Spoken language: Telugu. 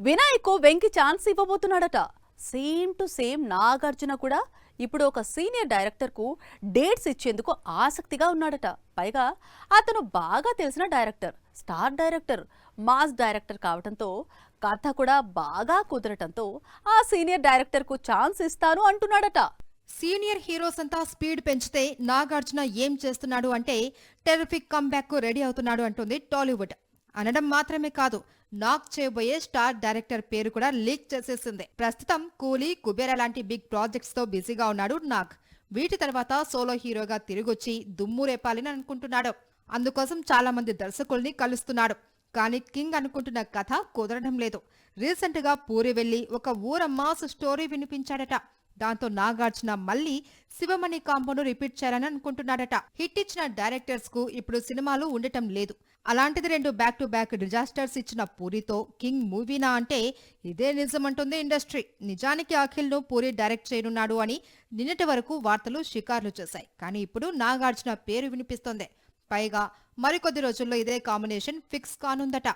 వినాయక్ వెంకి ఛాన్స్ ఇవ్వబోతున్నాడట. సేమ్ టు సేమ్ నాగార్జున కూడా ఇప్పుడు ఒక సీనియర్ డైరెక్టర్ కు డేట్స్ ఇచ్చేందుకు ఆసక్తిగా ఉన్నాడట. పైగా అతను బాగా తెలిసిన director, star director, mass director కావడంతో కథ కూడా బాగా కుదరటంతో ఆ సీనియర్ డైరెక్టర్ కు ఛాన్స్ ఇస్తాను అంటున్నాడట. సీనియర్ హీరోస్ అంతా స్పీడ్ పెంచితే నాగార్జున ఏం చేస్తున్నాడు అంటే టెరిఫిక్ కంబ్యాక్ కు రెడీ అవుతున్నాడు అంటుంది టాలీవుడ్. అనడం మాత్రమే కాదు, నాగ్ చేయబోయే స్టార్ డైరెక్టర్ పేరు కూడా లీక్ చేసేసింది. ప్రస్తుతం కూలీ, కుబేర లాంటి బిగ్ ప్రాజెక్ట్స్ తో బిజీగా ఉన్నాడు నాగ్. వీటి తర్వాత సోలో హీరోగా తిరిగొచ్చి దుమ్ము రేపాలని అనుకుంటున్నాడు. అందుకోసం చాలా మంది దర్శకుల్ని కలుస్తున్నాడు. కానీ కింగ్ అనుకుంటున్న కథ కుదరడం లేదు. రీసెంట్ గా పూరి వెళ్లి ఒక ఊర మాస్ స్టోరీ వినిపించాడట. దాంతో నాగార్జున మళ్లీ శివమణి కాంబోను రిపీట్ చేయాలని అనుకుంటున్నాడట. హిట్ ఇచ్చిన డైరెక్టర్స్ కు ఇప్పుడు సినిమాలు ఉండటం లేదు. అలాంటిది 2 బ్యాక్ టు బ్యాక్ డిజాస్టర్స్ ఇచ్చిన పూరితో కింగ్ మూవీనా అంటే ఇదే నిజమంటుంది ఇండస్ట్రీ. నిజానికి అఖిల్ ను పూరి డైరెక్ట్ చేయనున్నాడు అని నిన్నటి వరకు వార్తలు షికార్లు చేశాయి. కానీ ఇప్పుడు నాగార్జున పేరు వినిపిస్తోంది. పైగా మరికొద్ది రోజుల్లో ఇదే కాంబినేషన్ ఫిక్స్ కానుందట.